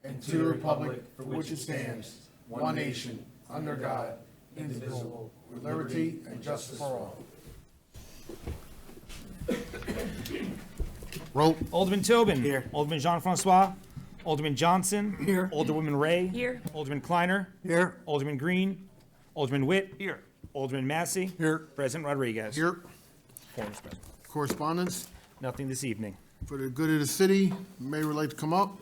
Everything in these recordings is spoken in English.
and to the republic for which it stands, one nation, under God, indivisible, with liberty and justice for all. Roll. Alderman Tobin. Here. Alderman Jean-Francois. Alderman Johnson. Here. Alderwoman Ray. Here. Alderman Kleiner. Here. Alderman Green. Alderman Witt. Here. Alderman Massey. Here. President Rodriguez. Here. Four is present. Correspondence. Nothing this evening. For the good of the city, mayor would like to come up.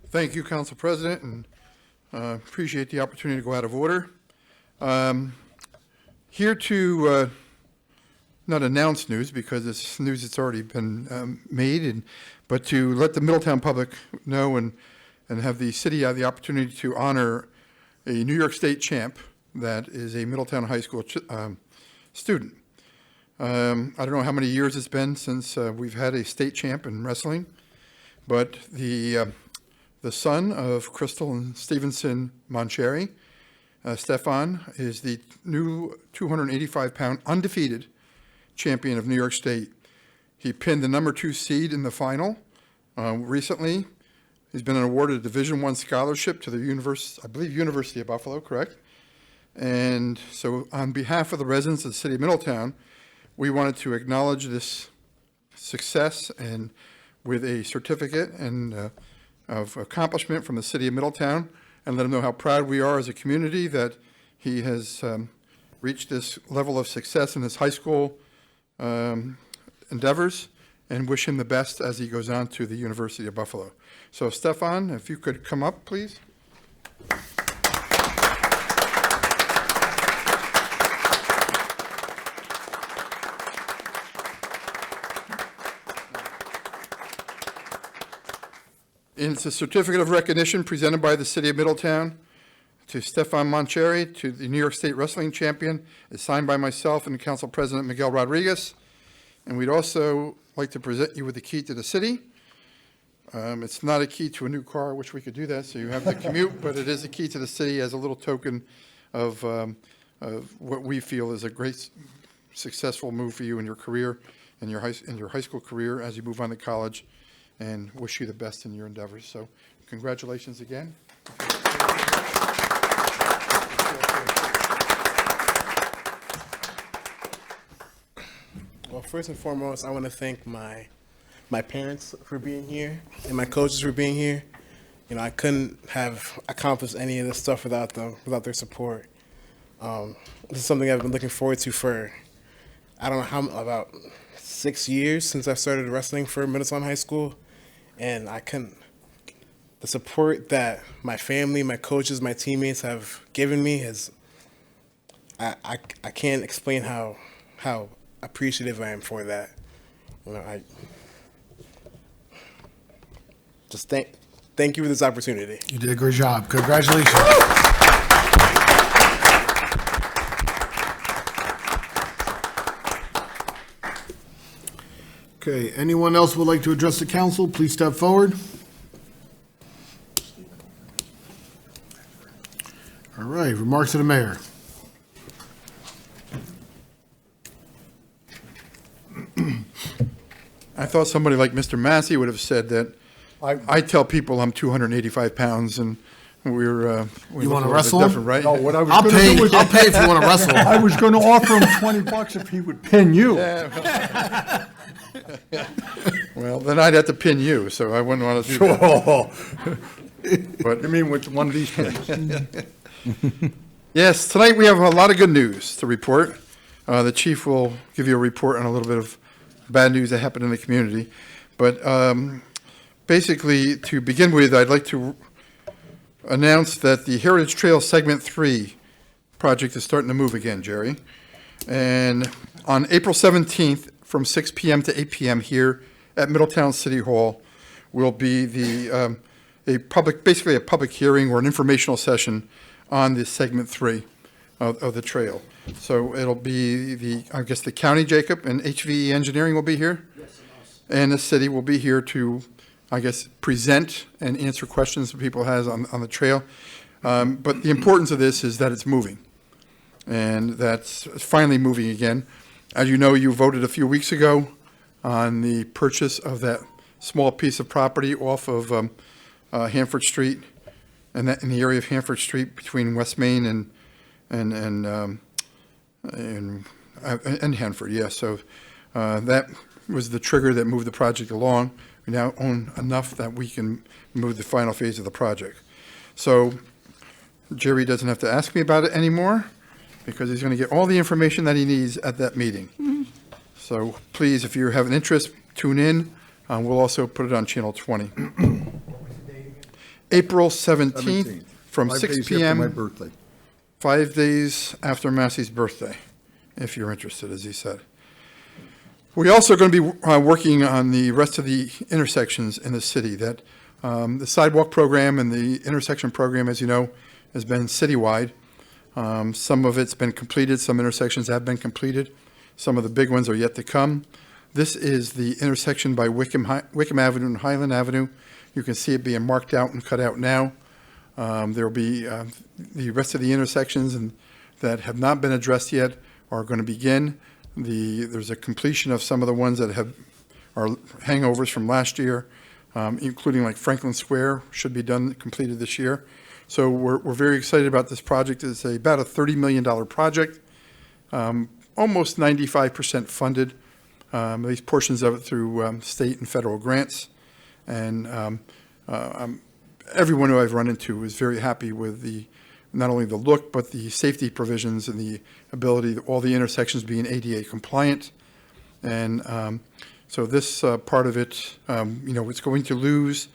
Thank you, Council President, and appreciate the opportunity to go out of order. Here to not announce news because it's news that's already been made, but to let the Middletown public know and have the city have the opportunity to honor a New York State champ that is a Middletown High School student. I don't know how many years it's been since we've had a state champ in wrestling, but the son of Crystal and Stevenson Moncheri, Stefan, is the new 285-pound undefeated champion of New York State. He pinned the number 2 seed in the final recently. He's been awarded a Division I scholarship to the University of Buffalo, correct? And so on behalf of the residents of the city of Middletown, we wanted to acknowledge this success and with a certificate and of accomplishment from the city of Middletown and let him know how proud we are as a community that he has reached this level of success in his high school endeavors, and wish him the best as he goes on to the University of Buffalo. So Stefan, if you could come up, please. And it's a certificate of recognition presented by the city of Middletown to Stefan Moncheri, to the New York State wrestling champion. It's signed by myself and Council President Miguel Rodriguez. And we'd also like to present you with the key to the city. It's not a key to a new car, I wish we could do that, so you have the commute, but it is a key to the city as a little token of what we feel is a great, successful move for you in your career, in your high school career as you move on to college, and wish you the best in your endeavors. So congratulations again. Well, first and foremost, I want to thank my parents for being here and my coaches for being here. You know, I couldn't have accomplished any of this stuff without them, without their support. This is something I've been looking forward to for, I don't know about 6 years since I started wrestling for Middletown High School. And the support that my family, my coaches, my teammates have given me is, I can't explain how appreciative I am for that. You know, I just thank you for this opportunity. You did a great job. Congratulations. Okay, anyone else would like to address the council, please step forward. All right, remarks to the mayor. I thought somebody like Mr. Massey would have said that. I tell people I'm 285 pounds, and we're You want to wrestle him? different, right? No, what I was I'll gonna pay. do was, I'll pay if you want to wrestle him. I was going to offer him $20 if he would pin you. Well, then I'd have to pin you, so I wouldn't want to do that. Oh, But you mean with one of these pins? yes, tonight we have a lot of good news to report. The chief will give you a report on a little bit of bad news that happened in the community. But basically, to begin with, I'd like to announce that the Heritage Trail Segment 3 project is starting to move again, Jerry. And on April 17th, from 6 p.m. to 8 p.m. here at Middletown City Hall will be basically a public hearing or an informational session on this Segment 3 of the trail. So it'll be the county, Jacob, and HVE Engineering will be here? Yes, and the city will be here to, present and answer questions that people has on the trail. But the importance of this is that it's moving. and that's finally moving again. As you know, you voted a few weeks ago on the purchase of that small piece of property off of Hanford Street, and that in the area of Hanford Street between West Main and Hanford. Yeah, so that was the trigger that moved the project along. We now own enough that we can move the final phase of the project. So Jerry doesn't have to ask me about it anymore because he's going to get all the information that he needs at that meeting. So please, if you have an interest, tune in. We'll also put it on Channel 20. April 17th from 5 6 days after p.m. my birthday. 5 days after Massey's birthday, if you're interested, as he said. We're also going to be working on the rest of the intersections in the city. That the sidewalk program and the intersection program, as you know, has been citywide. Some of it's been completed. Some intersections have been completed. Some of the big ones are yet to come. This is the intersection by Wickham Avenue and Highland Avenue. You can see it being marked out and cut out now. There will be the rest of the intersections that have not been addressed yet are going to begin. There's a completion of some of the ones that are hangovers from last year, including like Franklin Square should be completed this year. So we're very excited about this project. It's about a $30 million project, almost 95% funded, at least portions of it through state and federal grants. And everyone who I've run into is very happy with not only the look, but the safety provisions and the ability, all the intersections being ADA compliant. And so this part of it, it's going to lose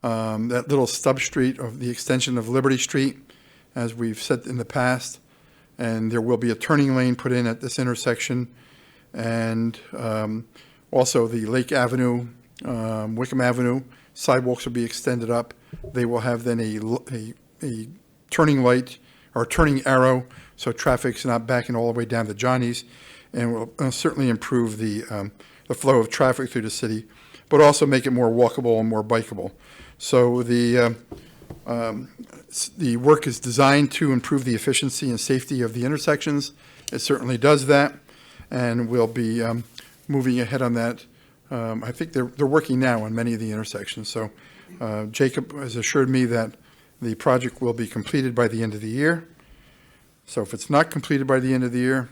that little stub street of the extension of Liberty Street, as we've said in the past. And there will be a turning lane put in at this intersection. And also the Lake Avenue, Wickham Avenue, sidewalks will be extended up. They will have then a turning light or turning arrow, so traffic's not backing all the way down to Johnny's, and will certainly improve the flow of traffic through the city, but also make it more walkable and more bikeable. So the work is designed to improve the efficiency and safety of the intersections. It certainly does that, and we'll be moving ahead on that. I think they're working now on many of the intersections. So Jacob has assured me that the project will be completed by the end of the year. So if it's not completed by the end of the year,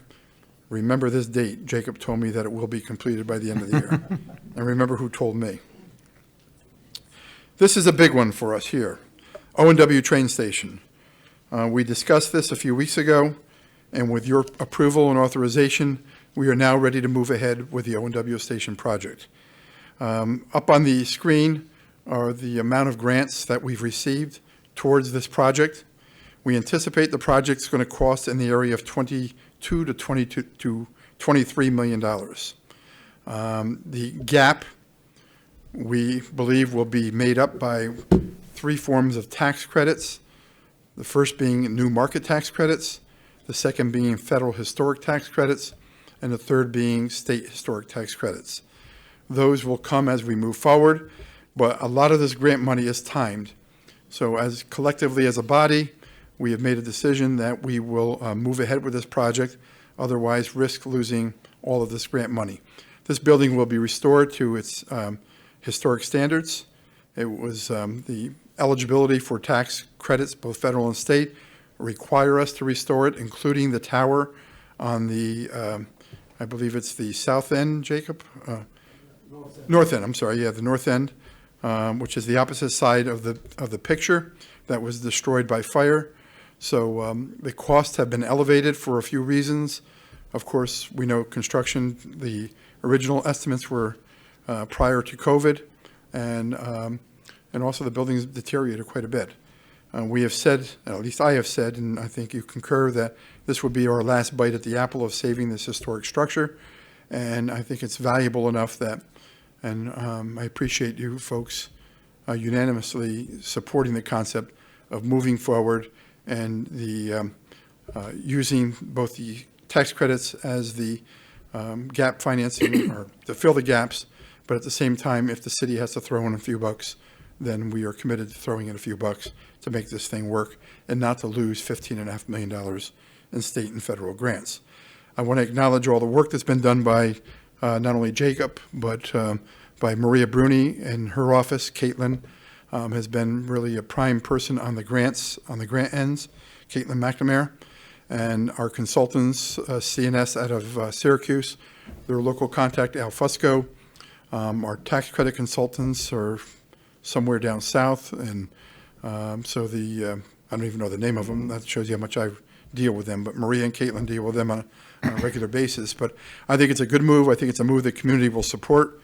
remember this date. Jacob told me that it will be completed by the end of the year. And remember who told me. This is a big one for us here. O&W train station. We discussed this a few weeks ago, and with your approval and authorization, we are now ready to move ahead with the O&W station project. Up on the screen are the amount of grants that we've received towards this project. We anticipate the project's going to cost in the area of $22 to $23 million. The gap, we believe, will be made up by 3 forms of tax credits. The first being new market tax credits, the second being federal historic tax credits, and the third being state historic tax credits. Those will come as we move forward, but a lot of this grant money is timed. So as collectively as a body, we have made a decision that we will move ahead with this project, otherwise risk losing all of this grant money. This building will be restored to its historic standards. It was the eligibility for tax credits, both federal and state, require us to restore it, including the tower on the, I believe it's the south end, Jacob? North end, I'm sorry, yeah, the north end, which is the opposite side of the picture that was destroyed by fire. So the costs have been elevated for a few reasons. Of course, we know construction, the original estimates were prior to COVID, and also the buildings deteriorated quite a bit. We have said, at least I have said, and I think you concur, that this would be our last bite at the apple of saving this historic structure. And I think it's valuable enough that, and I appreciate you folks unanimously supporting the concept of moving forward and the using both the tax credits as the gap financing or to fill the gaps, but at the same time, if the city has to throw in a few bucks, then we are committed to throwing in a few bucks to make this thing work and not to lose $15.5 million and state and federal grants. I want to acknowledge all the work that's been done by not only Jacob, but by Maria Bruni and her office. Caitlin has been really a prime person on the grants, on the grant ends, Caitlin McNamara, and our consultants, CNS out of Syracuse, their local contact, Al Fusco. Our tax credit consultants are somewhere down south, and so I don't even know the name of them. That shows you how much I deal with them. But Maria and Caitlin deal with them on a regular basis. But I think it's a good move. I think it's a move the community will support,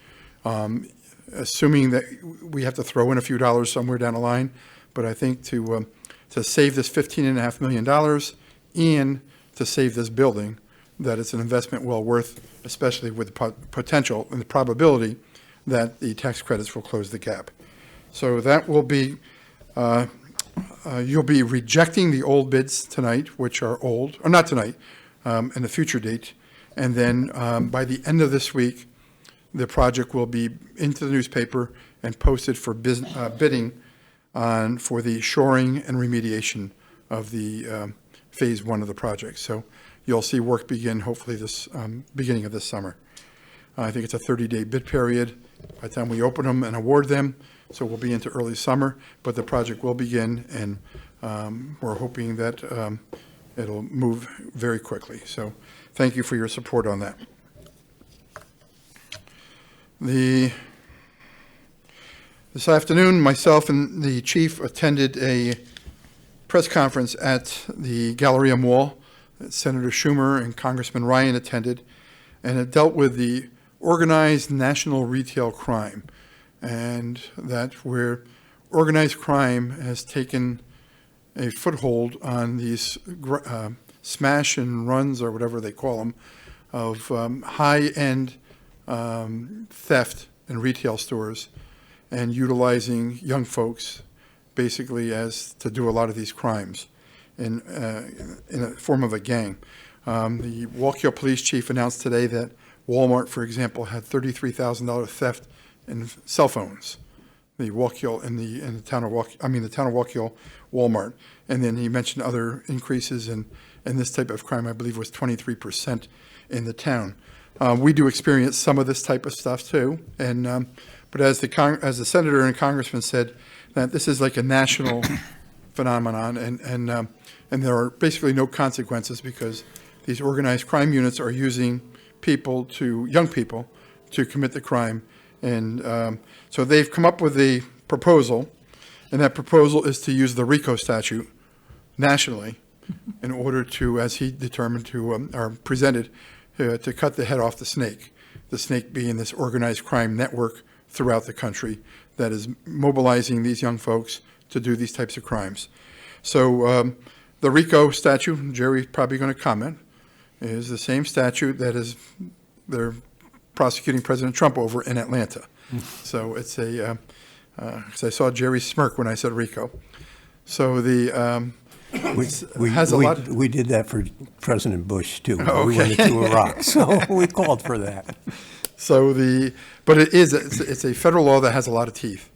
assuming that we have to throw in a few dollars somewhere down the line. But I think to save this $15.5 million and to save this building, that it's an investment well worth, especially with the potential and the probability that the tax credits will close the gap. So that will be, you'll be rejecting the old bids tonight, which are old, or not tonight, in a future date. And then by the end of this week, the project will be into the newspaper and posted for bidding for the shoring and remediation of the phase 1 of the project. So you'll see work begin hopefully this beginning of this summer. I think it's a 30-day bid period by the time we open them and award them. So we'll be into early summer, but the project will begin, and we're hoping that it'll move very quickly. So thank you for your support on that. This afternoon, myself and the chief attended a press conference at the Galleria Mall that Senator Schumer and Congressman Ryan attended, and it dealt with the organized national retail crime, and that where organized crime has taken a foothold on these smash and runs, or whatever they call them, of high-end theft in retail stores, and utilizing young folks basically as to do a lot of these crimes in a form of a gang. The Wallkill police chief announced today that Walmart, for example, had $33,000 theft in cell phones. The Wallkill in the town of Wallkill Walmart, and then he mentioned other increases in this type of crime. I believe was 23% in the town. We do experience some of this type of stuff too, and but as the senator and congressman said, that this is like a national phenomenon, and there are basically no consequences because these organized crime units are using young people to commit the crime. And so they've come up with a proposal, and that proposal is to use the RICO statute nationally in order to, as he determined or presented, to cut the head off the snake being this organized crime network throughout the country that is mobilizing these young folks to do these types of crimes. So the RICO statute, Jerry's probably going to comment, is the same statute that they're prosecuting President Trump over in Atlanta. So it's because I saw Jerry smirk when I said RICO. So we did that for President Bush too. Oh, okay. We went into Iraq, so we called for that. So but it's a federal law that has a lot of teeth,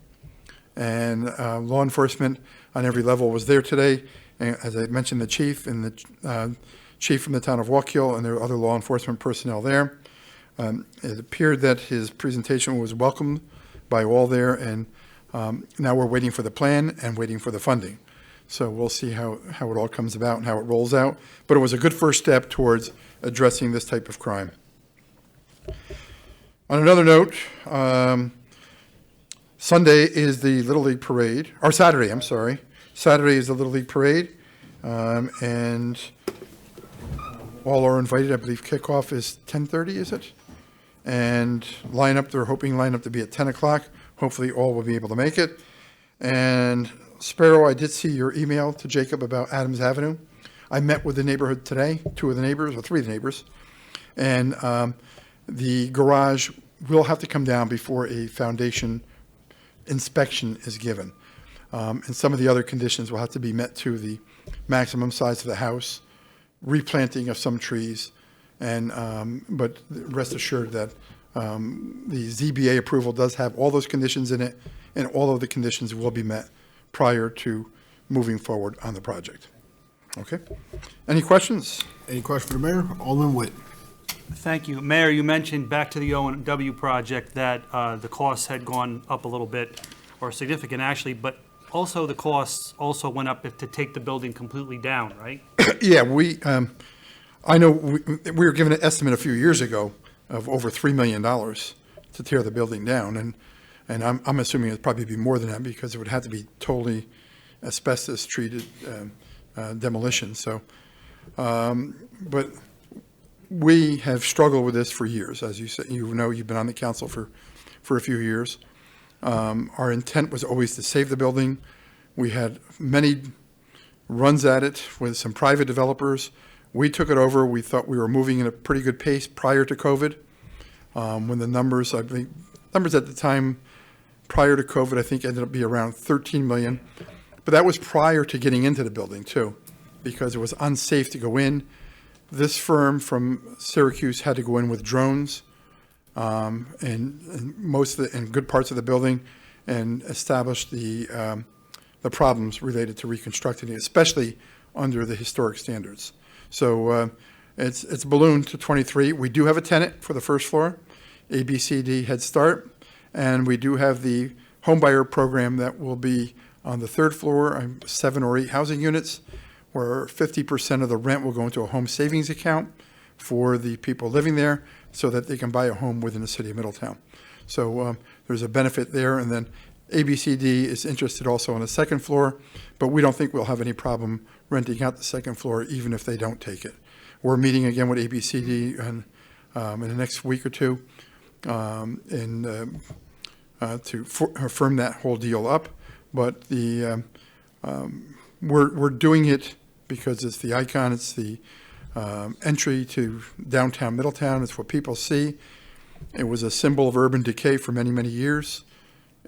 and law enforcement on every level was there today. And as I mentioned, the chief and the chief from the town of Wallkill, and there are other law enforcement personnel there. It appeared that his presentation was welcomed by all there, and now we're waiting for the plan and waiting for the funding. So we'll see how it all comes about and how it rolls out. But it was a good first step towards addressing this type of crime. On another note, Sunday is the Little League Parade, or Saturday, I'm sorry. Saturday is the Little League Parade, and all are invited. I believe kickoff is 10:30, is it? And they're hoping lineup to be at 10 o'clock. Hopefully all will be able to make it. And Sparrow, I did see your email to Jacob about Adams Avenue. I met with the neighborhood today, three of the neighbors, and the garage will have to come down before a foundation inspection is given. And some of the other conditions will have to be met to the maximum size of the house, replanting of some trees, and but rest assured that the ZBA approval does have all those conditions in it, and all of the conditions will be met prior to moving forward on the project. Okay. Any questions? Any question for the mayor? Alderman Witt. Thank you. Mayor, you mentioned back to the O&W project that the costs had gone up a little bit, or significant actually, but also the costs also went up to take the building completely down, right? Yeah, I know we were given an estimate a few years ago of over $3 million to tear the building down, and I'm assuming it'd probably be more than that because it would have to be totally asbestos-treated demolition. So, but we have struggled with this for years, as you said. You know, you've been on the council for a few years. Our intent was always to save the building. We had many runs at it with some private developers. We took it over. We thought we were moving in a pretty good pace prior to COVID. When the numbers, I think, numbers at the time prior to COVID, I think ended up being around 13 million. But that was prior to getting into the building too, because it was unsafe to go in. This firm from Syracuse had to go in with drones and most of in good parts of the building and establish the problems related to reconstructing it, especially under the historic standards. So it's ballooned to 23. We do have a tenant for the first floor, ABCD Head Start, and we do have the homebuyer program that will be on the third floor, 7 or 8 housing units, where 50% of the rent will go into a home savings account for the people living there so that they can buy a home within the city of Middletown. So there's a benefit there. And then ABCD is interested also on the second floor, but we don't think we'll have any problem renting out the second floor even if they don't take it. We're meeting again with ABCD in the next week or two to firm that whole deal up. But we're doing it because it's the icon, it's the entry to downtown Middletown. It's what people see. It was a symbol of urban decay for many, many years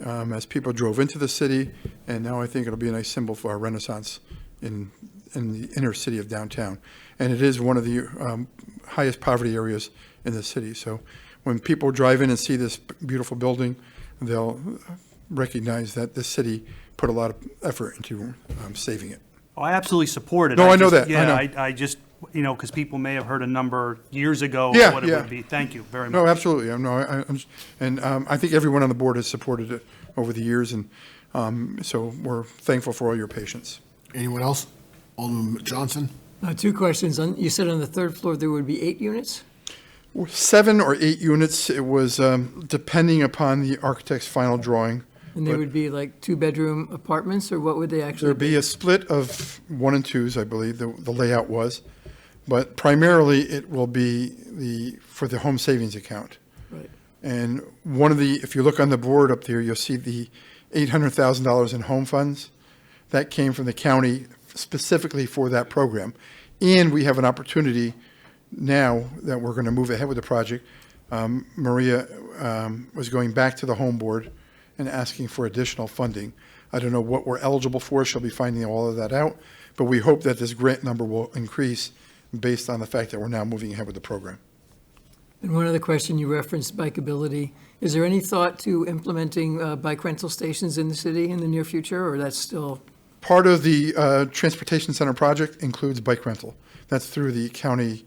as people drove into the city, and now I think it'll be a nice symbol for our renaissance in the inner city of downtown. And it is one of the highest poverty areas in the city. So when people drive in and see this beautiful building, they'll recognize that this city put a lot of effort into saving it. Oh, I absolutely support it. No, I know just- that. I know. Yeah, I just, because people may have heard a number years ago Yeah, of what it yeah. would be. Thank you very much. No, absolutely. I think everyone on the board has supported it over the years, and so we're thankful for all your patience. Anyone else? Alderman Johnson? 2 questions. You said on the third floor there would be 8 units? 7 or 8 units. It was depending upon the architect's final drawing. And they But- would be like 2-bedroom apartments, or what would they actually There'd be a split of 1 and 2s, I believe, the layout was. But primarily, it will be for the home savings account. Right. And if you look on the board up there, you'll see the $800,000 in home funds. That came from the county specifically for that program. And we have an opportunity now that we're going to move ahead with the project. Maria was going back to the home board and asking for additional funding. I don't know what we're eligible for. She'll be finding all of that out. But we hope that this grant number will increase based on the fact that we're now moving ahead with the program. And one other question, you referenced bikeability. Is there any thought to implementing bike rental stations in the city in the near future, or that's still? Part of the Transportation Center project includes bike rental. That's through the county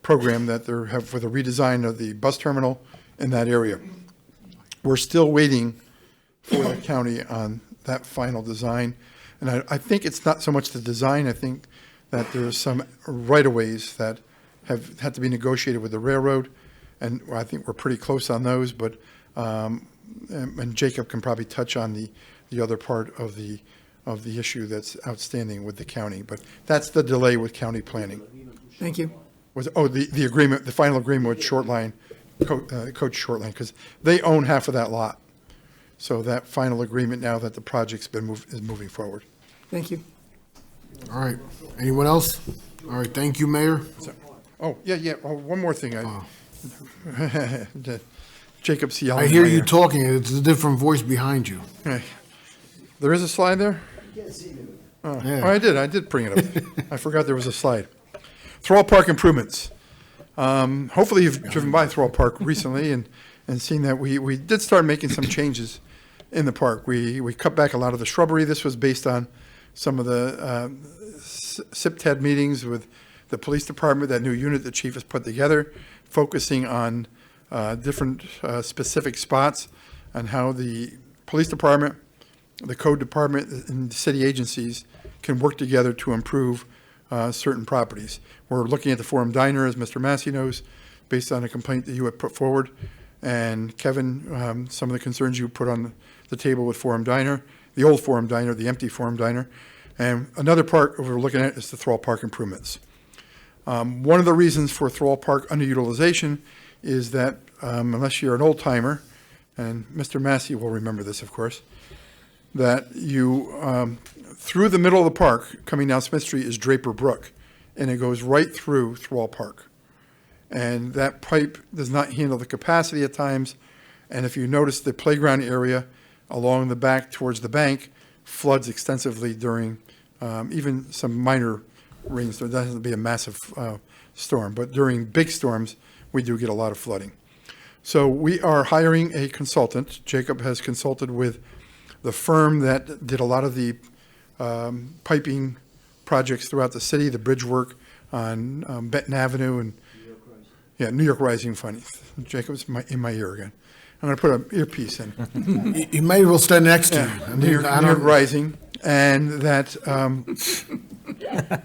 program that they have for the redesign of the bus terminal in that area. We're still waiting for the county on that final design. And I think it's not so much the design. I think that there's some right-of-ways that have had to be negotiated with the railroad. And I think we're pretty close on those. But and Jacob can probably touch on the other part of the issue that's outstanding with the county. But that's the delay with county planning. Thank you. The agreement, the final agreement with Shortline, Coach Shortline, because they own half of that lot. So that final agreement now that the project's is moving forward. Thank you. All right. Anyone else? All right, thank you, Mayor. Oh, yeah. Oh, one more thing. Jacob's yelling. I at hear my you ear. talking, it's a different voice behind you. Hey. There is a slide there? Oh, Yeah. I did bring it up. I forgot there was a slide. Throll Park improvements. Hopefully you've driven by Throll Park recently and seen that we did start making some changes in the park. We cut back a lot of the shrubbery. This was based on some of the SIPTED meetings with the police department, that new unit the chief has put together, focusing on different specific spots on how the police department, the code department, and the city agencies can work together to improve certain properties. We're looking at the Forum Diner, as Mr. Massey knows, based on a complaint that you had put forward. And Kevin, some of the concerns you put on the table with Forum Diner, the old Forum Diner, the empty Forum Diner. And another part we're looking at is the Thrall Park improvements. One of the reasons for Thrall Park underutilization is that unless you're an old timer, and Mr. Massey will remember this, of course, that you, through the middle of the park, coming down Smith Street, is Draper Brook, and it goes right through Thrall Park. And that pipe does not handle the capacity at times, and if you notice, the playground area along the back towards the bank floods extensively during even some minor rains. There doesn't be a massive storm, but during big storms, we do get a lot of flooding. So we are hiring a consultant. Jacob has consulted with the firm that did a lot of the piping projects throughout the city, the bridge work on Benton Avenue and New York Rising Funny. Jacob's in my ear again. I'm going to put an earpiece in. You may as well stand next to you. New York Rising, and that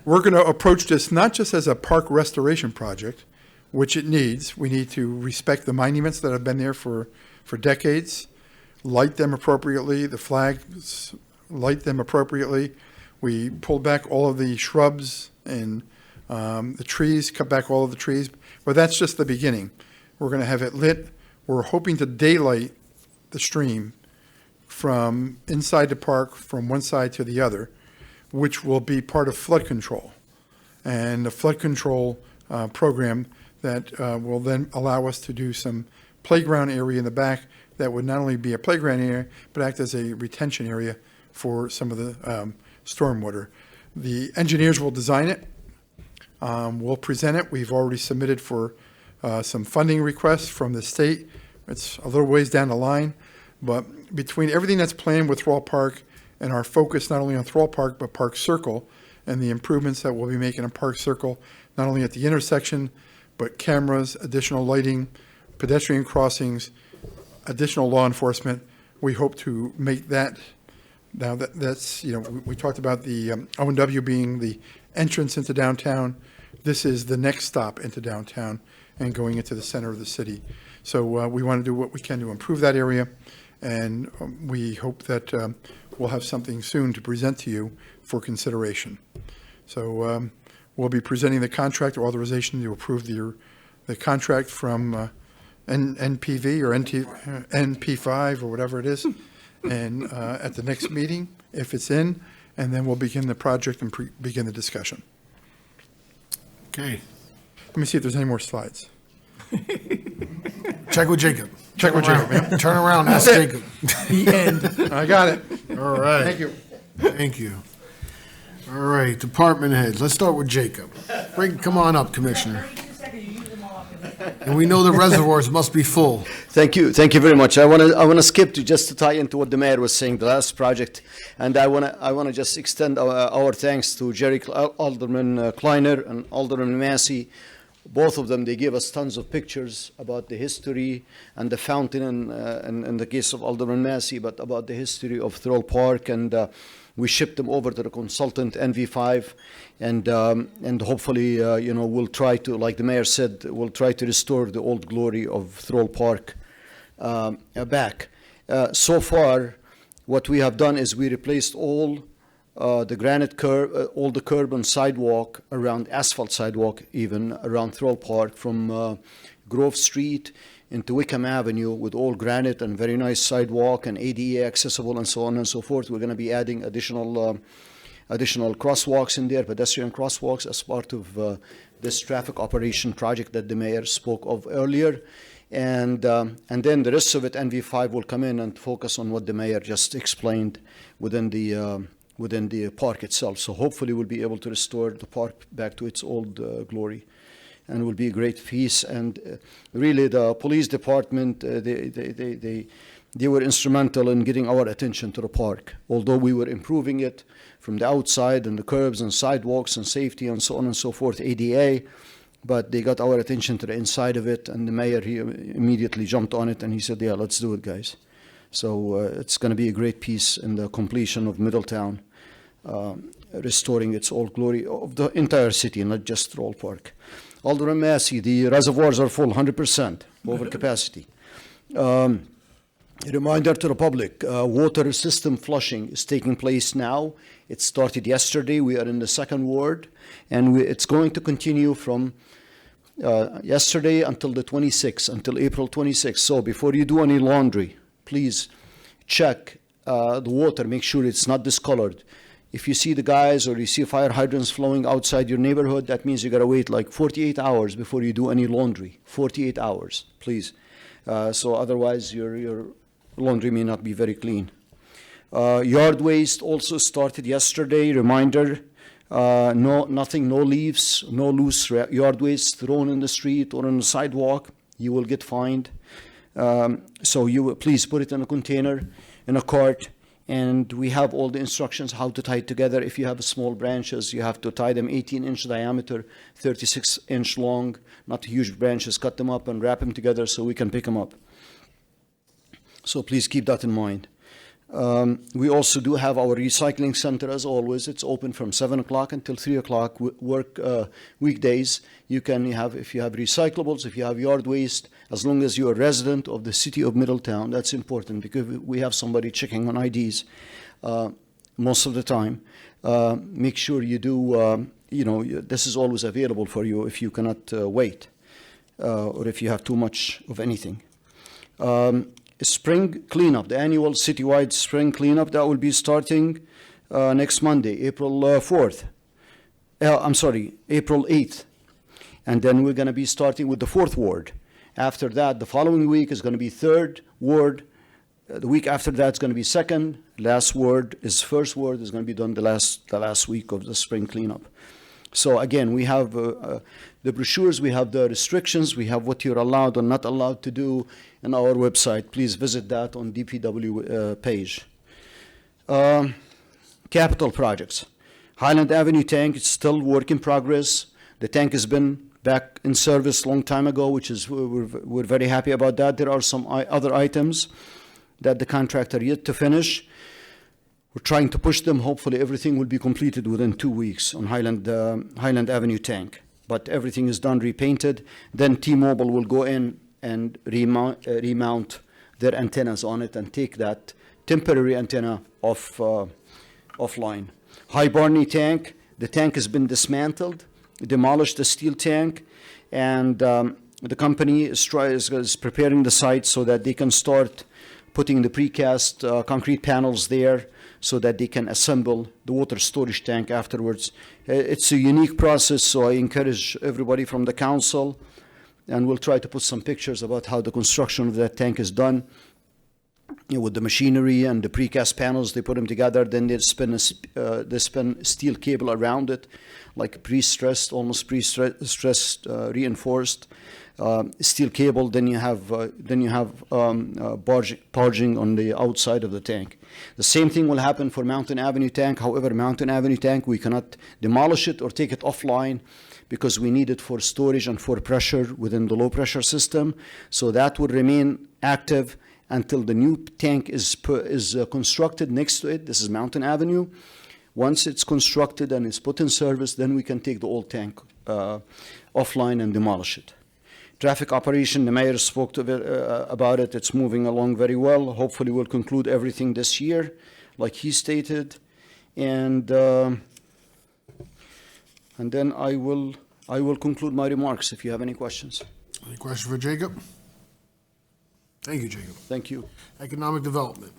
we're going to approach this not just as a park restoration project, which it needs. We need to respect the monuments that have been there for decades, light them appropriately, the flags, light them appropriately. We pulled back all of the shrubs and the trees, cut back all of the trees, but that's just the beginning. We're going to have it lit. We're hoping to daylight the stream from inside the park from one side to the other, which will be part of flood control. And the flood control program that will then allow us to do some playground area in the back that would not only be a playground area, but act as a retention area for some of the stormwater. The engineers will design it. We'll present it. We've already submitted for some funding requests from the state. It's a little ways down the line, but between everything that's planned with Thrall Park and our focus not only on Thrall Park, but Park Circle and the improvements that we'll be making in Park Circle, not only at the intersection, but cameras, additional lighting, pedestrian crossings, additional law enforcement, we hope to make that. Now that's, we talked about the O&W being the entrance into downtown. This is the next stop into downtown and going into the center of the city. So we want to do what we can to improve that area, and we hope that we'll have something soon to present to you for consideration. So we'll be presenting the contract or authorization to approve the contract from NPV or NP5 or whatever it is, and at the next meeting, if it's in, and then we'll begin the project and begin the discussion. Okay. Let me see if there's any more slides. Check with Jacob. Check with Jacob, yeah. Turn around, ask Jacob. The end. I got it. All right. Thank you. Thank you. All right, department heads. Let's start with Jacob. Come on up, Commissioner. And we know the reservoirs must be full. Thank you very much. I want to skip to tie into what the mayor was saying, the last project, and I want to just extend our thanks to Alderman Kleiner and Alderman Massey. Both of them, they gave us tons of pictures about the history and the fountain, and in the case of Alderman Massey, but about the history of Thrall Park, and we shipped them over to the consultant NV5, and hopefully, we'll try to, like the mayor said, we'll try to restore the old glory of Thrall Park back. So far, what we have done is we replaced all the granite curb, all the curb and sidewalk around, asphalt sidewalk even, around Thrall Park from Grove Street into Wickham Avenue with all granite and very nice sidewalk and ADA accessible and so on and so forth. We're going to be adding additional crosswalks in there, pedestrian crosswalks, as part of this traffic operation project that the mayor spoke of earlier. And then the rest of it, NV5 will come in and focus on what the mayor just explained within the park itself. So hopefully we'll be able to restore the park back to its old glory, and will be a great piece. And really the police department, they were instrumental in getting our attention to the park. Although we were improving it from the outside and the curbs and sidewalks and safety and so on and so forth, ADA, but they got our attention to the inside of it, and the mayor, he immediately jumped on it and he said, yeah, let's do it, guys. So it's going to be a great piece in the completion of Middletown, restoring its old glory of the entire city, not just Roll Park. Alderman Massey, the reservoirs are full, 100%, over capacity. A reminder to the public, water system flushing is taking place now. It started yesterday. We are in the second ward, and it's going to continue from yesterday until the 26th, until April 26th. So before you do any laundry, please check the water, make sure it's not discolored. If you see the guys or you see fire hydrants flowing outside your neighborhood, that means you gotta wait like 48 hours before you do any laundry. 48 hours, please. So otherwise your laundry may not be very clean. Yard waste also started yesterday. Reminder, nothing, no leaves, no loose yard waste thrown in the street or on the sidewalk. You will get fined. So you will please put it in a container, in a cart, and we have all the instructions how to tie it together. If you have small branches, you have to tie them 18-inch diameter, 36-inch long, not huge branches. Cut them up and wrap them together so we can pick them up. So please keep that in mind. We also do have our recycling center, as always. It's open from 7 o'clock until 3 o'clock, work weekdays. You can have, if you have recyclables, if you have yard waste, as long as you're a resident of the city of Middletown, that's important because we have somebody checking on IDs most of the time. Make sure you do, this is always available for you if you cannot wait or if you have too much of anything. Spring cleanup, the annual citywide spring cleanup, that will be starting next Monday, April 4th. April 8th. And then we're going to be starting with the 4th ward. After that, the following week is going to be 3rd ward. The week after that is going to be 2nd. Last ward is 1st ward. Is going to be done the last week of the spring cleanup. So again, we have the brochures, we have the restrictions, we have what you're allowed or not allowed to do in our website. Please visit that on DPW page. Capital projects. Highland Avenue tank is still work in progress. The tank has been back in service a long time ago, which is, we're very happy about that. There are some other items that the contractor yet to finish. We're trying to push them. Hopefully everything will be completed within 2 weeks on Highland Avenue tank. But everything is done, repainted. Then T-Mobile will go in and remount their antennas on it and take that temporary antenna offline. High Barney tank, the tank has been dismantled, demolished the steel tank, and the company is preparing the site so that they can start putting the precast concrete panels there so that they can assemble the water storage tank afterwards. It's a unique process, so I encourage everybody from the council, and we'll try to put some pictures about how the construction of that tank is done. With the machinery and the precast panels, they put them together, then they spin steel cable around it, like pre-stressed, almost pre-stressed, reinforced steel cable. Then you have barging on the outside of the tank. The same thing will happen for Mountain Avenue tank. However, Mountain Avenue tank, we cannot demolish it or take it offline because we need it for storage and for pressure within the low pressure system. So that will remain active until the new tank is constructed next to it. This is Mountain Avenue. Once it's constructed and it's put in service, then we can take the old tank offline and demolish it. Traffic operation, the mayor spoke about it. It's moving along very well. Hopefully we'll conclude everything this year, like he stated. And then I will conclude my remarks if you have any questions. Any question for Jacob? Thank you, Jacob. Thank you. Economic development.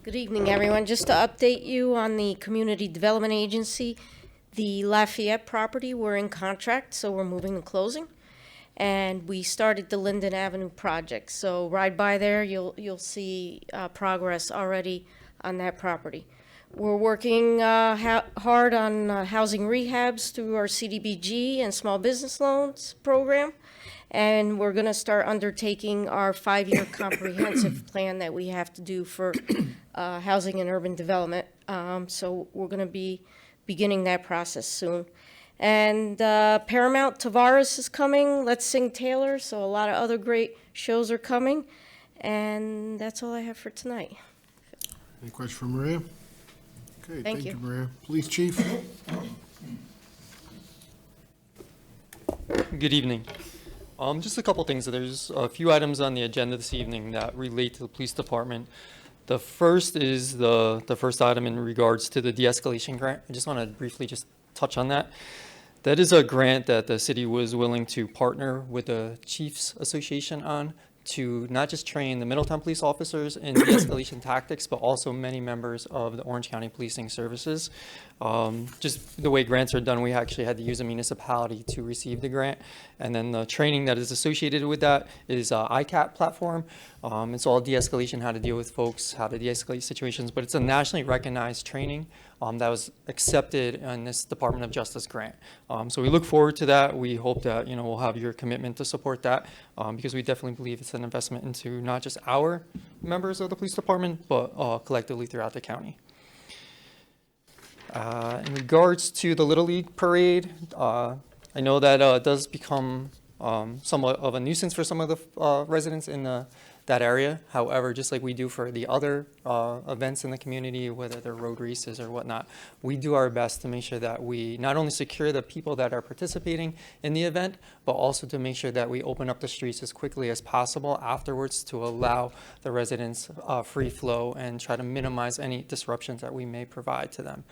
Good evening, everyone. Just to update you on the Community Development Agency, the Lafayette property, we're in contract, so we're moving to closing. And we started the Linden Avenue project. So ride by there, you'll see progress already on that property. We're working hard on housing rehabs through our CDBG and small business loans program. And we're going to start undertaking our 5-year comprehensive plan that we have to do for housing and urban development. So we're going to be beginning that process soon. And Paramount Tavares is coming. Let's Sing Taylor. So a lot of other great shows are coming. And that's all I have for tonight. Any questions for Maria? Okay, Thank thank you, you. Maria. Police Chief? Good evening. Just a couple things. There's a few items on the agenda this evening that relate to the police department. The first is the first item in regards to the de-escalation grant. I just want to briefly just touch on that. That is a grant that the city was willing to partner with the Chiefs Association on to not just train the Middletown police officers in de-escalation tactics, but also many members of the Orange County Policing Services. Just the way grants are done, we actually had to use a municipality to receive the grant. And then the training that is associated with that is ICAP platform. It's all de-escalation, how to deal with folks, how to de-escalate situations, but it's a nationally recognized training that was accepted in this Department of Justice grant. So we look forward to that. We hope that, we'll have your commitment to support that because we definitely believe it's an investment into not just our members of the police department, but collectively throughout the county. In regards to the Little League Parade, I know that it does become somewhat of a nuisance for some of the residents in that area. However, just like we do for the other events in the community, whether they're road races or whatnot, we do our best to make sure that we not only secure the people that are participating in the event, but also to make sure that we open up the streets as quickly as possible afterwards to allow the residents free flow and try to minimize any disruptions that we may provide to them.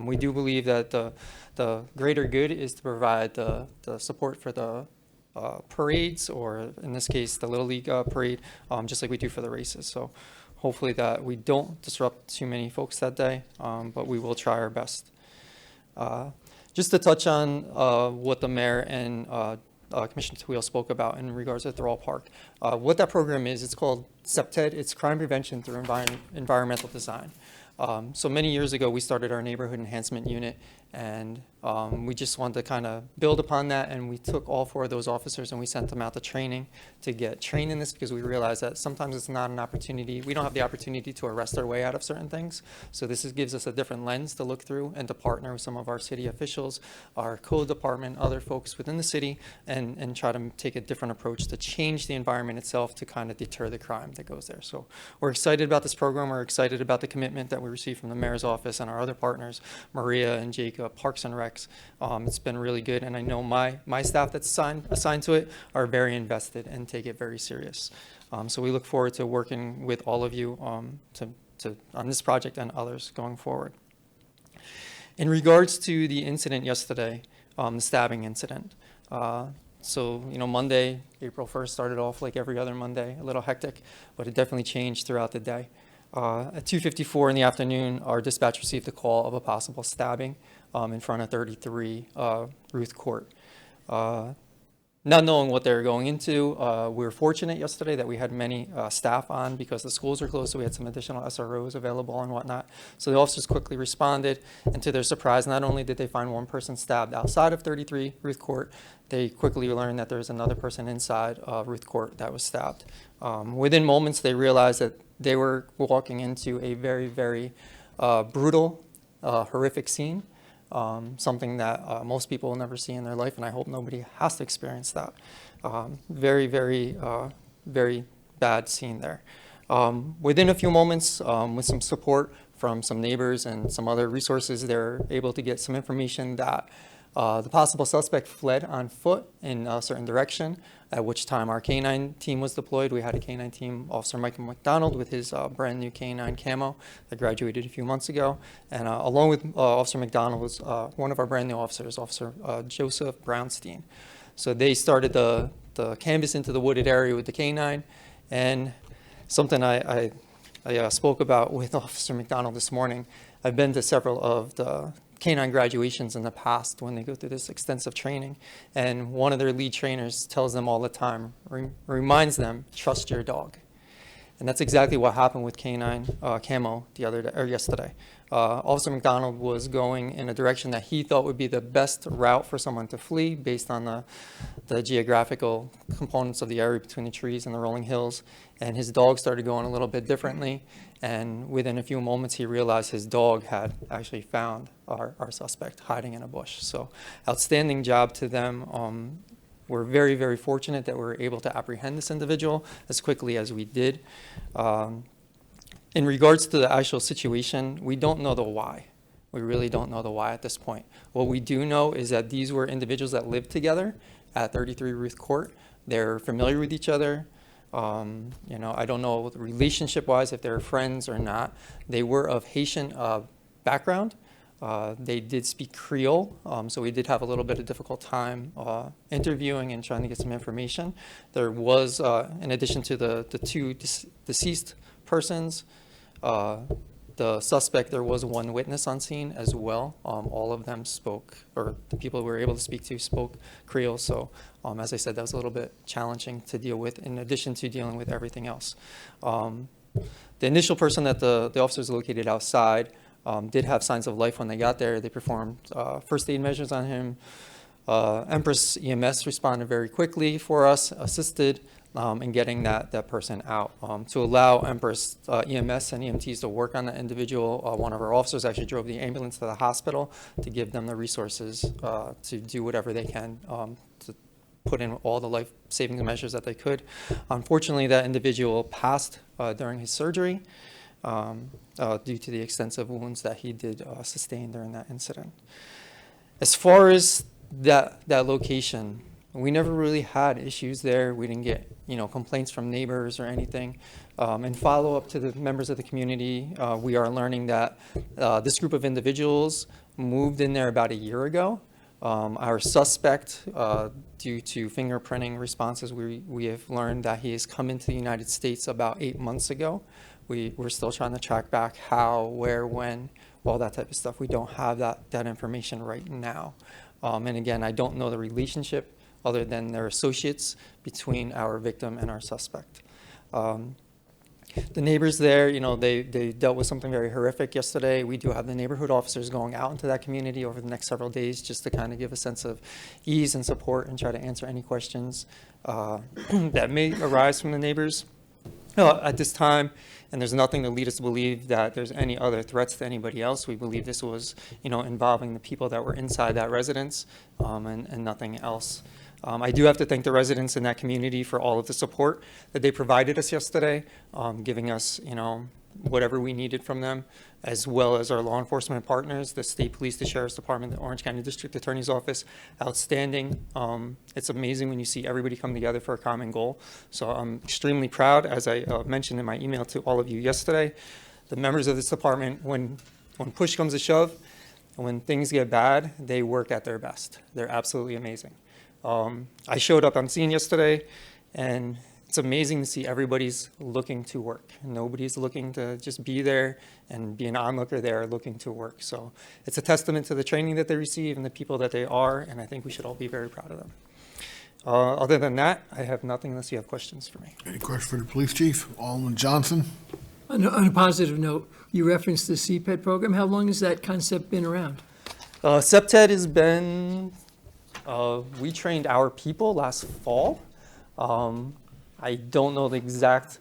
We do believe that the greater good is to provide the support for the parades, or in this case, the Little League parade, just like we do for the races. So hopefully that we don't disrupt too many folks that day, but we will try our best. Just to touch on what the mayor and Commissioner Tawil spoke about in regards to Thurl Park. What that program is, it's called CPTED. It's Crime Prevention Through Environmental Design. So many years ago, we started our neighborhood enhancement unit, and we just wanted to kind of build upon that, and we took all 4 of those officers and we sent them out to training to get trained in this, because we realized that sometimes it's not an opportunity. We don't have the opportunity to arrest our way out of certain things. So this gives us a different lens to look through and to partner with some of our city officials, our code department, other folks within the city, and try to take a different approach to change the environment itself to kind of deter the crime that goes there. So we're excited about this program. We're excited about the commitment that we received from the mayor's office and our other partners, Maria and Jacob, Parks and Recs. It's been really good, and I know my staff that's assigned to it are very invested and take it very serious. So we look forward to working with all of you on this project and others going forward. In regards to the incident yesterday, the stabbing incident, so, Monday, April 1st started off like every other Monday, a little hectic, but it definitely changed throughout the day. At 2:54 in the afternoon, our dispatch received a call of a possible stabbing in front of 33 Ruth Court. Not knowing what they were going into, we were fortunate yesterday that we had many staff on because the schools were closed, so we had some additional SROs available and whatnot. So the officers quickly responded, and to their surprise, not only did they find one person stabbed outside of 33 Ruth Court, they quickly learned that there was another person inside Ruth Court that was stabbed. Within moments, they realized that they were walking into a very, very brutal, horrific scene. Something that most people will never see in their life, and I hope nobody has to experience that. Very, very, very bad scene there. Within a few moments, with some support from some neighbors and some other resources, they're able to get some information that the possible suspect fled on foot in a certain direction, at which time our K-9 team was deployed. We had a K-9 team, Officer Michael McDonald with his brand new K-9 camo that graduated a few months ago. And along with Officer McDonald was one of our brand new officers, Officer Joseph Brownstein. So they started the canvas into the wooded area with the K-9. And something I spoke about with Officer McDonald this morning, I've been to several of the K-9 graduations in the past when they go through this extensive training, and one of their lead trainers tells them all the time, reminds them, trust your dog. And that's exactly what happened with K-9 camo yesterday. Officer McDonald was going in a direction that he thought would be the best route for someone to flee based on the geographical components of the area between the trees and the rolling hills. And his dog started going a little bit differently. And within a few moments, he realized his dog had actually found our suspect hiding in a bush. So outstanding job to them. We're very, very fortunate that we were able to apprehend this individual as quickly as we did. In regards to the actual situation, we don't know the why. We really don't know the why at this point. What we do know is that these were individuals that lived together at 33 Ruth Court. They're familiar with each other. I don't know relationship-wise if they're friends or not. They were of Haitian background. They did speak Creole, so we did have a little bit of difficult time interviewing and trying to get some information. There was, in addition to the two deceased persons, the suspect, there was one witness on scene as well. All of them spoke, or the people we were able to speak to spoke Creole. So as I said, that was a little bit challenging to deal with in addition to dealing with everything else. The initial person that the officers located outside did have signs of life when they got there. They performed first aid measures on him. Empress EMS responded very quickly for us, assisted in getting that person out. To allow Empress EMS and EMTs to work on that individual, one of our officers actually drove the ambulance to the hospital to give them the resources to do whatever they can to put in all the life-saving measures that they could. Unfortunately, that individual passed during his surgery due to the extensive wounds that he did sustain during that incident. As far as that location, we never really had issues there. We didn't get complaints from neighbors or anything. In follow-up to the members of the community, we are learning that this group of individuals moved in there about a year ago. Our suspect, due to fingerprinting responses, we have learned that he has come into the United States about 8 months ago. We're still trying to track back how, where, when, all that type of stuff. We don't have that information right now. And again, I don't know the relationship other than their associates between our victim and our suspect. The neighbors there, they dealt with something very horrific yesterday. We do have the neighborhood officers going out into that community over the next several days just to kind of give a sense of ease and support and try to answer any questions that may arise from the neighbors at this time. And there's nothing to lead us to believe that there's any other threats to anybody else. We believe this was, involving the people that were inside that residence and nothing else. I do have to thank the residents in that community for all of the support that they provided us yesterday, giving us, whatever we needed from them, as well as our law enforcement partners, the state police, the sheriff's department, the Orange County District Attorney's Office. Outstanding. It's amazing when you see everybody come together for a common goal. So I'm extremely proud, as I mentioned in my email to all of you yesterday. The members of this department, when push comes to shove, when things get bad, they work at their best. They're absolutely amazing. I showed up on scene yesterday, and it's amazing to see everybody's looking to work. Nobody's looking to just be there and be an onlooker. They're looking to work. So it's a testament to the training that they receive and the people that they are, and I think we should all be very proud of them. Other than that, I have nothing unless you have questions for me. Any question for the police chief? Alderman Johnson? On a positive note, you referenced the CPED program. How long has that concept been around? CPTED has been, we trained our people last fall. I don't know the exact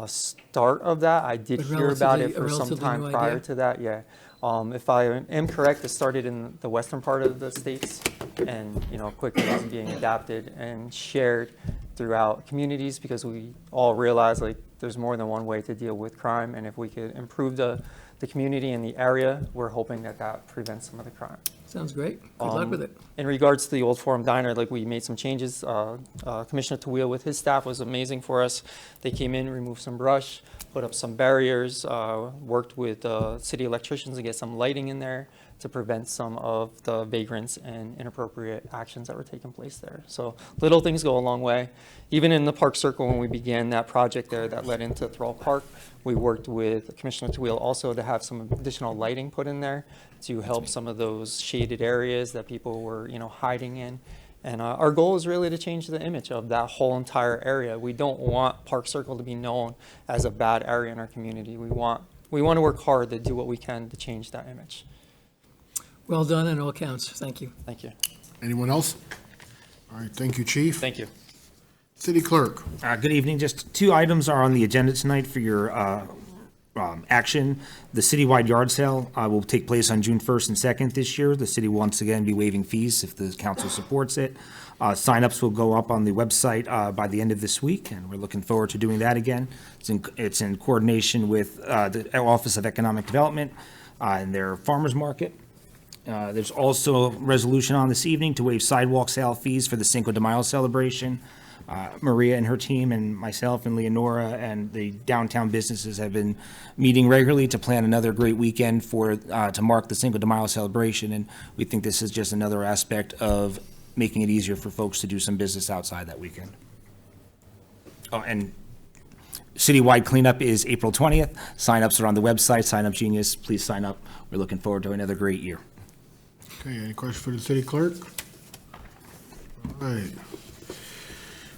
start of that. I did hear about it for some time prior to that, yeah. If I am correct, it started in the western part of the states and, quickly is being adapted and shared throughout communities because we all realize there's more than one way to deal with crime, and if we could improve the community and the area, we're hoping that prevents some of the crime. Sounds great. Good luck with it. In regards to the Old Forum Diner, we made some changes. Commissioner Tawil with his staff was amazing for us. They came in, removed some brush, put up some barriers, worked with city electricians to get some lighting in there to prevent some of the vagrants and inappropriate actions that were taking place there. So little things go a long way. Even in the Park Circle, when we began that project there that led into Thrall Park, we worked with Commissioner Tawil also to have some additional lighting put in there to help some of those shaded areas that people were, hiding in. And our goal is really to change the image of that whole entire area. We don't want Park Circle to be known as a bad area in our community. We want we want to work hard to do what we can to change that image. Well done on all counts. Thank you. Thank you. Anyone else? All right, thank you, Chief. Thank you. City Clerk. Good evening. Just two items are on the agenda tonight for your action. The citywide yard sale will take place on June 1st and 2nd this year. The city will once again be waiving fees if the council supports it. Signups will go up on the website by the end of this week, and we're looking forward to doing that again. It's in coordination with the Office of Economic Development and their farmers market. There's also a resolution on this evening to waive sidewalk sale fees for the Cinco de Mayo celebration. Maria and her team and myself and Leonora and the downtown businesses have been meeting regularly to plan another great weekend to mark the Cinco de Mayo celebration, and we think this is just another aspect of making it easier for folks to do some business outside that weekend. Oh, and citywide cleanup is April 20th. Sign-ups are on the website, Sign Up Genius. Please sign up. We're looking forward to another great year. Okay, any questions for the city clerk? All right.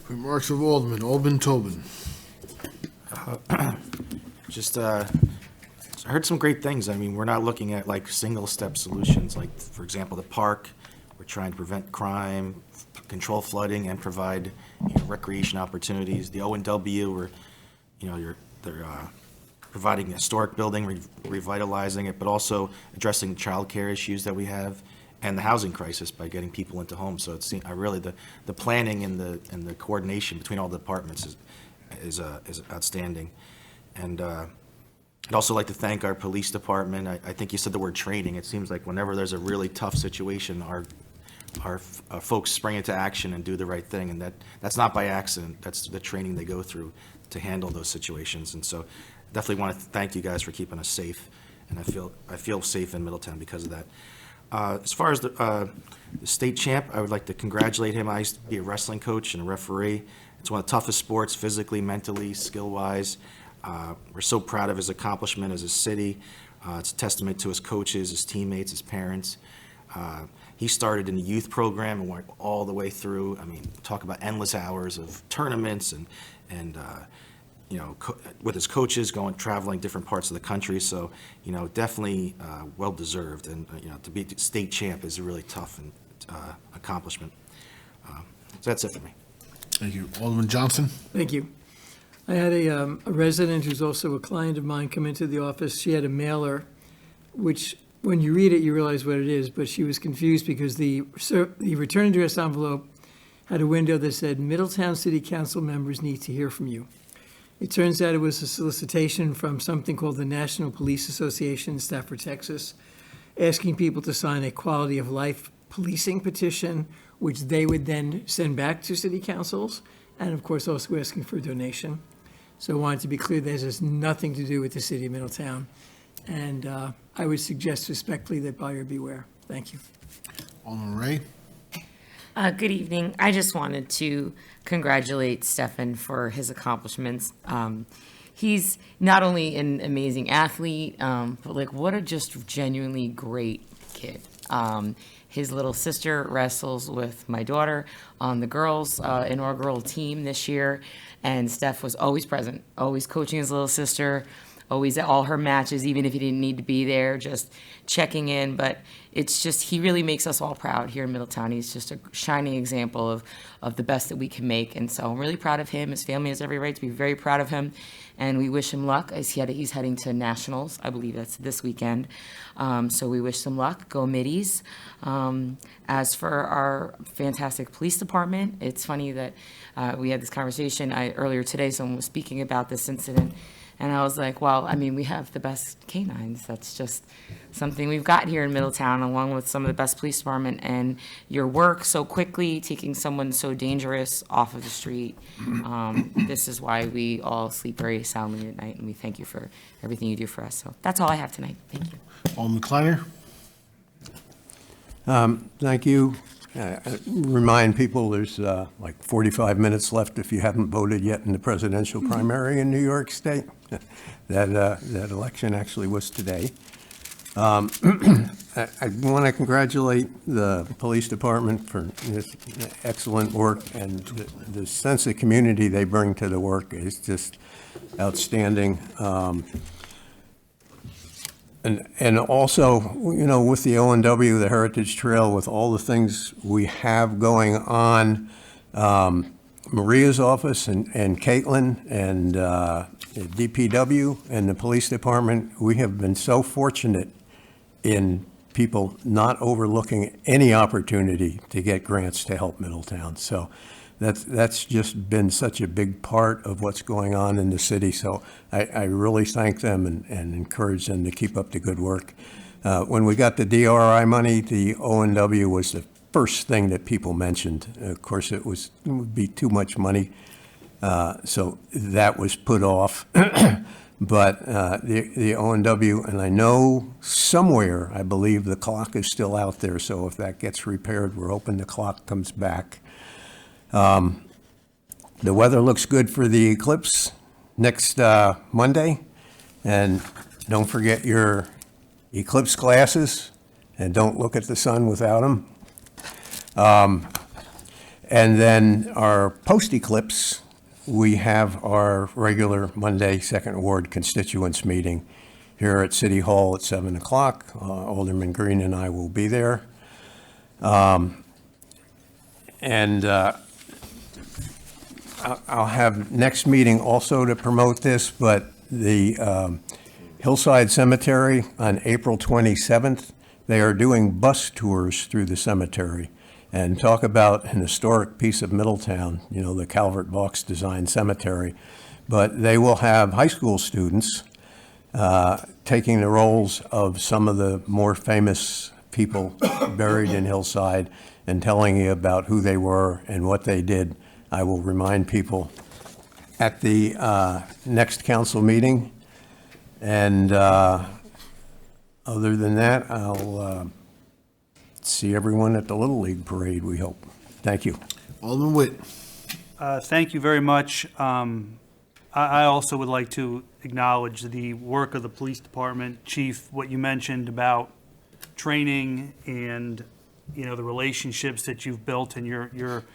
Remarks of Alderman Tobin. Just, I heard some great things. I mean, we're not looking at like single-step solutions, like, for example, the park. We're trying to prevent crime, control flooding, and provide, recreation opportunities. The O&W, we're, they're providing a historic building, revitalizing it, but also addressing childcare issues that we have, and the housing crisis by getting people into homes. So it's really the planning and the coordination between all the departments is outstanding. And I'd also like to thank our police department. I think you said the word training. It seems like whenever there's a really tough situation, our folks spring into action and do the right thing, and that's not by accident. That's the training they go through to handle those situations. And so definitely want to thank you guys for keeping us safe, and I feel safe in Middletown because of that. As far as the state champ, I would like to congratulate him. I used to be a wrestling coach and a referee. It's one of the toughest sports, physically, mentally, skill-wise. We're so proud of his accomplishment as a city. It's a testament to his coaches, his teammates, his parents. He started in the youth program and went all the way through. I mean, talk about endless hours of tournaments and with his coaches traveling different parts of the country. So, definitely well-deserved. And, to be state champ is a really tough accomplishment. So that's it for me. Thank you. Alderman Johnson? Thank you. I had a resident who's also a client of mine come into the office. She had a mailer, which when you read it, you realize what it is, but she was confused because the return address envelope had a window that said, Middletown City Council members need to hear from you. It turns out it was a solicitation from something called the National Police Association in Stafford, Texas, asking people to sign a quality of life policing petition, which they would then send back to city councils, and of course also asking for a donation. So I wanted to be clear this has nothing to do with the city of Middletown. And I would suggest respectfully that buyer beware. Thank you. Alderman Ray? Good evening. I just wanted to congratulate Stefan for his accomplishments. He's not only an amazing athlete, but what a just genuinely great kid. His little sister wrestles with my daughter on the girls' inaugural team this year, and Steph was always present, always coaching his little sister, always at all her matches, even if he didn't need to be there, just checking in. But it's just, he really makes us all proud here in Middletown. He's just a shining example of the best that we can make. And so I'm really proud of him. His family has every right to be very proud of him. And we wish him luck as he's heading to nationals. I believe that's this weekend. So we wish him luck. Go Middies. As for our fantastic police department, it's funny that we had this conversation earlier today. Someone was speaking about this incident. And I was like, well, I mean, we have the best canines. That's just something we've got here in Middletown, along with some of the best police department. And your work so quickly, taking someone so dangerous off of the street. This is why we all sleep very soundly at night, and we thank you for everything you do for us. So that's all I have tonight. Thank you. Alderman Kleiner? Thank you. Remind people there's like 45 minutes left if you haven't voted yet in the presidential primary in New York State. That election actually was today. I want to congratulate the police department for this excellent work, and the sense of community they bring to the work is just outstanding. And also, with the O&W, the Heritage Trail, with all the things we have going on, Maria's office and Caitlin and DPW and the police department, we have been so fortunate in people not overlooking any opportunity to get grants to help Middletown. So that's just been such a big part of what's going on in the city. So I really thank them and encourage them to keep up the good work. When we got the DRI money, the O&W was the first thing that people mentioned. Of course, it would be too much money, so that was put off. But the O&W, and I know somewhere, I believe the clock is still out there, so if that gets repaired, we're hoping the clock comes back. The weather looks good for the eclipse next Monday, and don't forget your eclipse glasses, and don't look at the sun without them. And then our post-eclipse, we have our regular Monday Second Ward constituents meeting here at City Hall at 7 o'clock. Alderman Green and I will be there. And I'll have next meeting also to promote this, but the Hillside Cemetery on April 27th, they are doing bus tours through the cemetery. And talk about an historic piece of Middletown, the Calvert Vaux Design Cemetery. But they will have high school students taking the roles of some of the more famous people buried in Hillside and telling you about who they were and what they did. I will remind people at the next council meeting. And other than that, I'll see everyone at the Little League Parade, we hope. Thank you. Alderman Witt. Thank you very much. I also would like to acknowledge the work of the police department. Chief, what you mentioned about training and, the relationships that you've built and your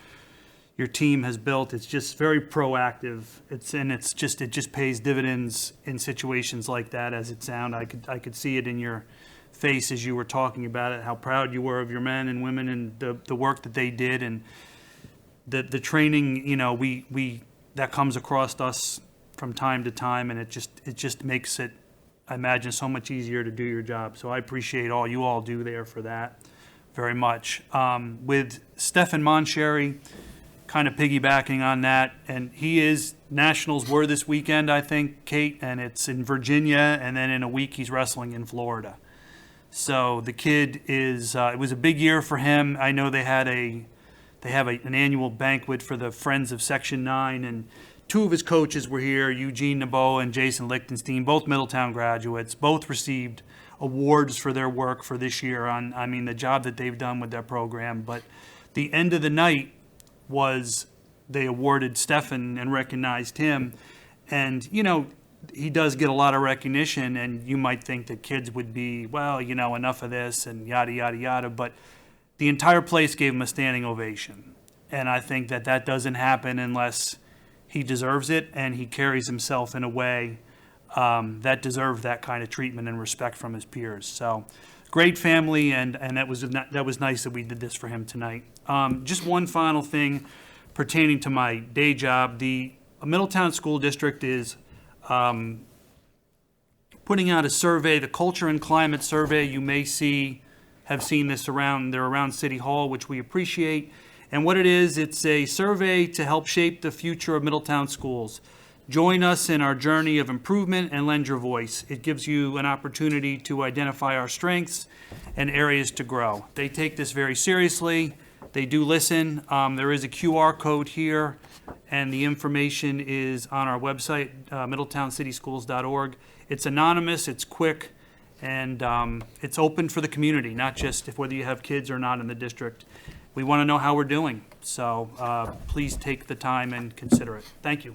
team has built. It's just very proactive. It just pays dividends in situations like that, as it sounds. I could see it in your face as you were talking about it, how proud you were of your men and women and the work that they did, and the training, we that comes across us from time to time, and it just makes it, I imagine, so much easier to do your job. So I appreciate all you all do there for that very much. With Stefan Moncherry, kind of piggybacking on that, and Nationals were this weekend, I think, Kate, and it's in Virginia, and then in a week he's wrestling in Florida. So the kid it was a big year for him. I know they have an annual banquet for the Friends of Section 9, and two of his coaches were here, Eugene Naboa and Jason Lichtenstein, both Middletown graduates, both received awards for their work for this year on, the job that they've done with their program. But the end of the night was they awarded Stefan and recognized him. And, he does get a lot of recognition, and you might think that kids would be, well, enough of this and yada, yada, yada. But the entire place gave him a standing ovation. And I think that doesn't happen unless he deserves it and he carries himself in a way that deserves that kind of treatment and respect from his peers. So great family, and that was nice that we did this for him tonight. Just one final thing pertaining to my day job. The Middletown School District is putting out a survey, the Culture and Climate Survey. You may have seen this around City Hall, which we appreciate. And what it is, it's a survey to help shape the future of Middletown schools. Join us in our journey of improvement and lend your voice. It gives you an opportunity to identify our strengths and areas to grow. They take this very seriously. They do listen. There is a QR code here, and the information is on our website, middletowncityschools.org. It's anonymous, it's quick, and it's open for the community, not just whether you have kids or not in the district. We want to know how we're doing, so please take the time and consider it. Thank you.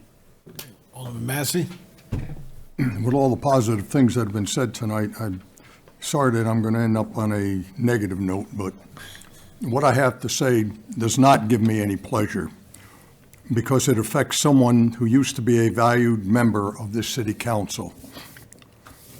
Alderman Massey. With all the positive things that have been said tonight, I'm sorry that I'm going to end up on a negative note, but what I have to say does not give me any pleasure because it affects someone who used to be a valued member of this city council.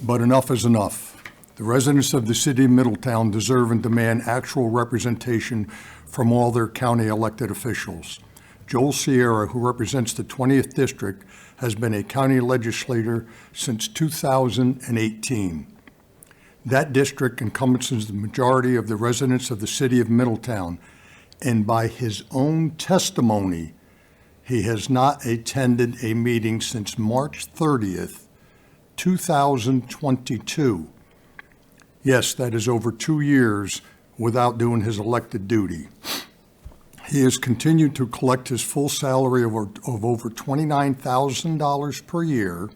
But enough is enough. The residents of the city of Middletown deserve and demand actual representation from all their county elected officials. Joel Sierra, who represents the 20th District, has been a county legislator since 2018. That district encompasses the majority of the residents of the city of Middletown, and by his own testimony, he has not attended a meeting since March 30th, 2022. Yes, that is over 2 years without doing his elected duty. He has continued to collect his full salary of over $29,000 per year,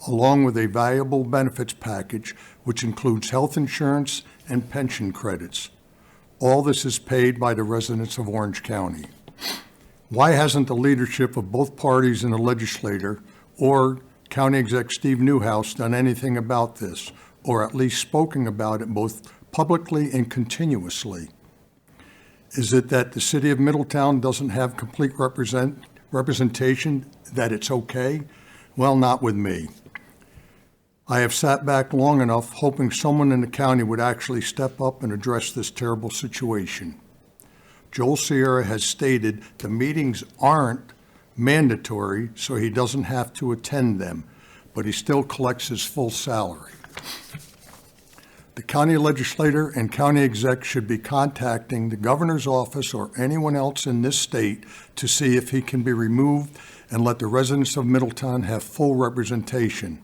along with a valuable benefits package, which includes health insurance and pension credits. All this is paid by the residents of Orange County. Why hasn't the leadership of both parties in the legislature or County Exec Steve Newhouse done anything about this, or at least spoken about it both publicly and continuously? Is it that the city of Middletown doesn't have complete representation, that it's okay? Well, not with me. I have sat back long enough hoping someone in the county would actually step up and address this terrible situation. Joel Sierra has stated the meetings aren't mandatory, so he doesn't have to attend them, but he still collects his full salary. The county legislator and county exec should be contacting the governor's office or anyone else in this state to see if he can be removed and let the residents of Middletown have full representation.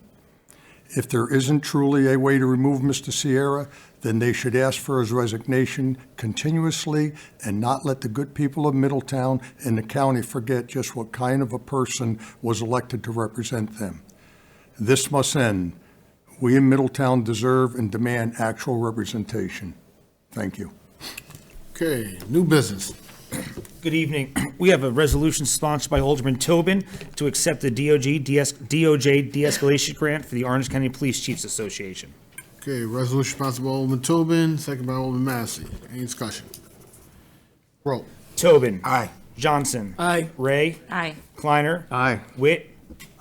If there isn't truly a way to remove Mr. Sierra, then they should ask for his resignation continuously and not let the good people of Middletown and the county forget just what kind of a person was elected to represent them. This must end. We in Middletown deserve and demand actual representation. Thank you. Okay, new business. Good evening. We have a resolution sponsored by Alderman Tobin to accept the DOJ de-escalation grant for the Orange County Police Chiefs Association. Okay, resolution sponsored by Alderman Tobin, second by Alderman Massey. Any discussion? Roll. Tobin. Aye. Johnson. Aye. Ray. Aye. Kleiner. Aye. Witt.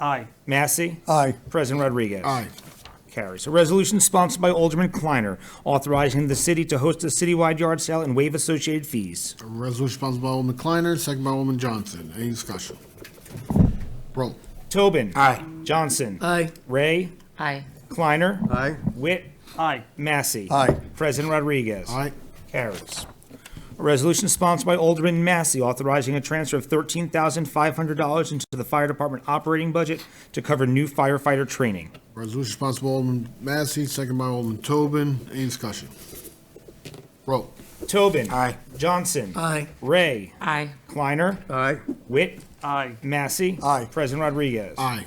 Aye. Massey. Aye. President Rodriguez. Aye. Carries. A resolution sponsored by Alderman Kleiner authorizing the city to host a citywide yard sale and waive associated fees. A resolution sponsored by Alderman Kleiner, second by Alderman Johnson. Any discussion? Roll. Tobin. Aye. Johnson. Aye. Ray. Aye. Kleiner. Aye. Witt. Aye. Massey. Aye. President Rodriguez. Aye. Carries. A resolution sponsored by Alderman Massey authorizing a transfer of $13,500 into the fire department operating budget to cover new firefighter training. Resolution sponsored by Alderman Massey, second by Alderman Tobin. Any discussion? Roll. Tobin. Aye. Johnson. Aye. Ray. Aye. Kleiner. Aye. Witt. Aye. Massey. Aye. President Rodriguez. Aye.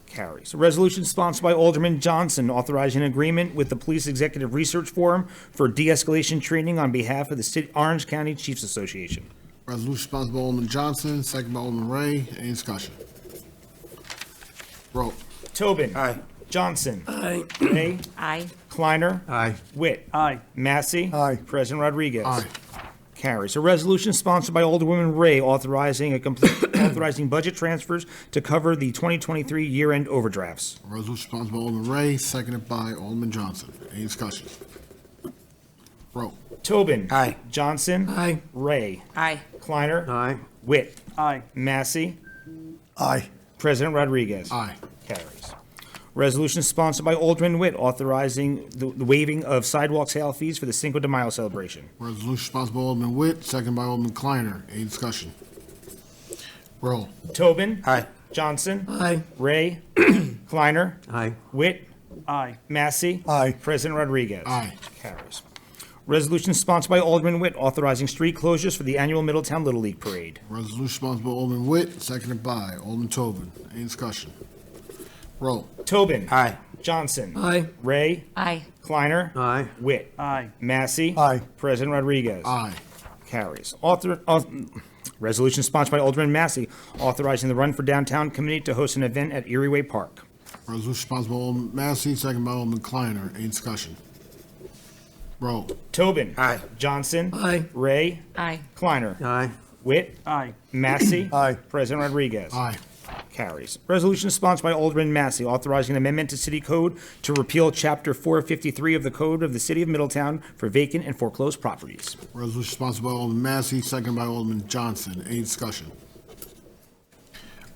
Carries. A resolution sponsored by Alderman Johnson authorizing an agreement with the Police Executive Research Forum for de-escalation training on behalf of the Orange County Chiefs Association. Resolution sponsored by Alderman Johnson, second by Alderman Ray. Any discussion? Roll. Tobin. Aye. Johnson. Aye. Ray. Aye. Kleiner. Aye. Witt. Aye. Massey. Aye. President Rodriguez. Aye. Carries. A resolution sponsored by Alderwoman Ray authorizing authorizing budget transfers to cover the 2023 year-end overdrafts. Resolution sponsored by Alderman Ray, seconded by Alderman Johnson. Any discussion? Roll. Tobin. Aye. Johnson. Aye. Ray. Aye. Kleiner. Aye. Witt. Aye. Massey. Aye. President Rodriguez. Aye. Carries. Resolution sponsored by Alderman Witt authorizing the waiving of sidewalk sale fees for the Cinco de Mayo celebration. Resolution sponsored by Alderman Witt, seconded by Alderman Kleiner. Any discussion? Roll. Tobin. Aye. Johnson. Aye. Ray. Kleiner. Aye. Witt. Aye. Massey. Aye. President Rodriguez. Aye. Carries. Resolution sponsored by Alderman Witt authorizing street closures for the annual Middletown Little League Parade. Resolution sponsored by Alderman Witt, seconded by Alderman Tobin. Any discussion? Roll. Tobin. Aye. Johnson. Aye. Ray. Aye. Kleiner. Aye. Witt. Aye. Massey. Aye. President Rodriguez. Aye. Carries. Resolution sponsored by Alderman Massey authorizing the Run for Downtown Committee to host an event at Erie Way Park. Resolution sponsored by Alderman Massey, seconded by Alderman Kleiner. Any discussion? Roll. Tobin. Aye. Johnson. Aye. Ray. Aye. Kleiner. Aye. Witt. Aye. Massey. Aye. President Rodriguez. Aye. Carries. Resolution sponsored by Alderman Massey, authorizing an amendment to city code to repeal Chapter 453 of the Code of the City of Middletown for vacant and foreclosed properties. Resolution sponsored by Alderman Massey, second by Alderman Johnson. Any discussion?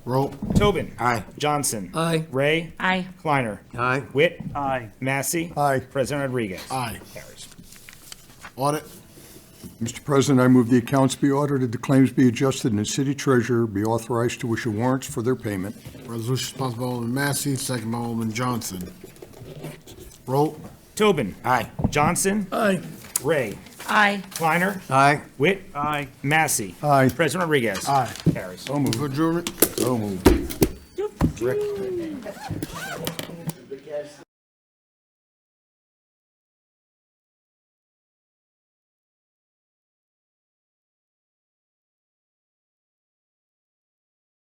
Roll. Tobin. Aye. Johnson. Aye. Ray. Aye. Kleiner. Aye. Witt. Aye. Massey. Aye. President Rodriguez. Aye. Carries. Audit. Mr. President, I move the accounts be audited, the claims be adjusted, and the city treasurer be authorized to issue warrants for their payment. Resolution sponsored by Alderman Massey, second by Alderman Johnson. Roll. Tobin. Aye. Johnson. Aye. Ray. Aye. Kleiner. Aye. Witt. Aye. Massey. Aye. President Rodriguez. Aye. Carries. So moved. For adjournment. So moved.